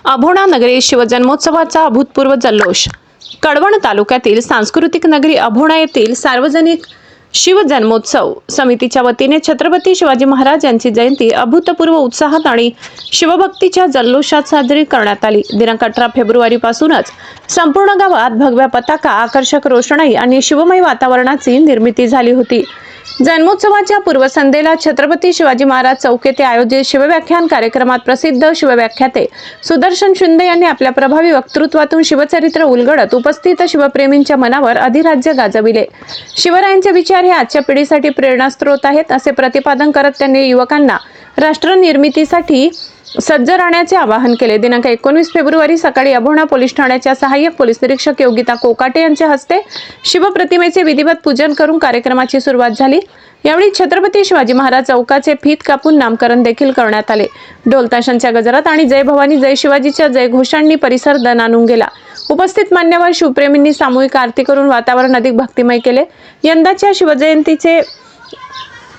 अभोणा नगरी शिवजन्मोत्सवाचा अभूतपूर्व जल्लोष। कळवण तालुक्यातील सांस्कृतिक नगरी अभोणा येथील सार्वजनिक शिवजन्मोत्सव समितीच्या वतीने छत्रपती शिवाजी महाराज यांची जयंती अभूतपूर्व उत्साहात आणि शिवभक्तीच्या जल्लोषात साजरी करण्यात आली। दिनांक 18 फेब्रुवारी पासूनच संपूर्ण गावात भगव्या पताका, आकर्षक रोषणाई आणि शिवमय वातावरणाची निर्मिती झाली होती। जन्मोत्सवाच्या पूर्वसंध्येला छत्रपती शिवाजी महाराज चौक येथे आयोजित शिवव्याख्यान कार्यक्रमात प्रसिद्ध शिवव्याख्याते सुदर्शन शिंदे यांनी आपल्या प्रभावी वक्तृत्वातून शिवचरित्र उलगडत उपस्थित शिवप्रेमींच्या मनावर अधिराज्य गाजविले। शिवरायांचे विचार हे आजच्या पिढीसाठी प्रेरणास्त्रोत आहेत असे प्रतिपादन करत त्यांनी युवकांना राष्ट्र निर्मितीसाठी सज्ज राहण्याचे आवाहन केले। दिनांक 19 फेब्रुवारी सकाळी अभोणा पोलीस ठाण्याच्या सहाय्यक पोलीस निरीक्षक योगिता कोकाटे यांच्या हस्ते शिवप्रतिमेचे विधिवत पूजन करून कार्यक्रमाची सुरुवात झाली। यावेळी छत्रपती शिवाजी महाराज चौकाचे फीत कापून नामकरण देखील करण्यात आले। ढोल ताशांच्या गजरात आणि जय भवानी जय शिवाजीच्या जय घोषांनी परिसर दणाणून गेला। उपस्थित मान्यवर शिवप्रेमींनी सामूहिक आरती करून वातावरण अधिक भक्तिमय केले। यंदाच्या शिवजयंतीचे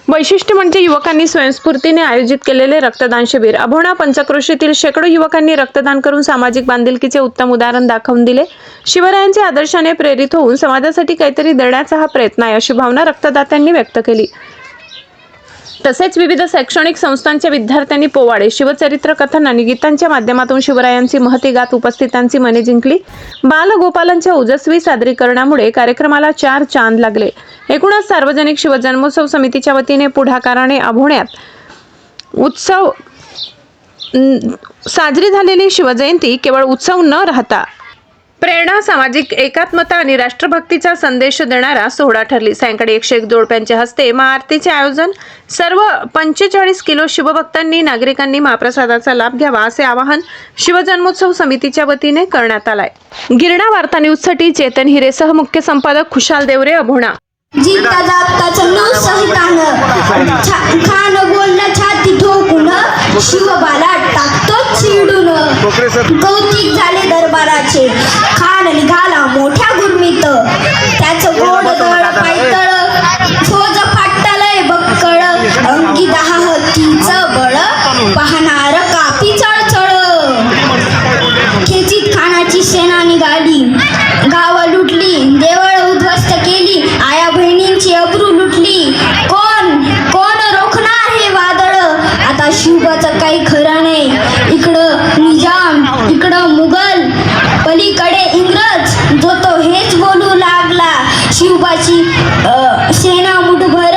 वैशिष्ट्य म्हणजे युवकांनी स्वयंस्फूर्तीने आयोजित केलेले रक्तदान शिबिर। अभोणा पंचक्रोशीतील शेकडो युवकांनी रक्तदान करून सामाजिक बांधिलकीचे उत्तम उदाहरण दाखवून दिले। शिवरायांच्या आदर्शाने प्रेरित होऊन समाजासाठी काहीतरी देण्याचा हा प्रयत्न आहे अशी भावना रक्तदात्यांनी व्यक्त केली। तसेच विविध शैक्षणिक संस्थांच्या विद्यार्थ्यांनी पोवाडे, शिवचरित्र कथन आणि गीतांच्या माध्यमातून शिवरायांची महती गात उपस्थितांची मने जिंकली। बालगोपालांच्या ओजस्वी सादरीकरणामुळे कार्यक्रमाला 4 चांद लागले। एकूणच सार्वजनिक शिवजन्मोत्सव समितीच्या वतीने पुढाकाराने अभोण्यात उत्सव साजरी झालेली शिवजयंती केवळ उत्सव न राहता प्रेरणा, सामाजिक एकात्मता आणि राष्ट्रभक्तीचा संदेश देणारा सोहळा ठरली। सायंकाळी 101 जोडप्यांच्या हस्ते महाआरतीचे आयोजन। सर्व 45 किलो शिवभक्तांनी नागरिकांनी महाप्रसादाचा लाभ घ्यावा असे आवाहन शिवजन्मोत्सव समितीच्या वतीने करण्यात आलाय। गिरणा वार्ता न्यूजसाठी चेतन हिरेसह मुख्य संपादक खुशाल देवरे, अभोणा। जीता जाता चलो सहितानं खान बोलला छाती ठोकून शिवबाला टाकतो चिडून। कौतिक झाले दरबाराचे खान निघाला मोठ्या गुरमीत त्याचं गोड दळ पायतळ फौज फाटलंय बक्कळ अंगी 10 हत्तीचं बळ पाहणार कापी चळचळ। खेचीत खानाची सेना निघाली गाव लुटली देवळ उद्ध्वस्त केली आया बहिणींची अब्रू लुटली। कोण कोण रोखणार हे वादळ आता शिवबाचं काही खरं नाही। इकडं निजाम इकडं मुघल पलीकडे इंग्रज जो तो हेच बोलू लागला। शिवबाची सेना मुठभर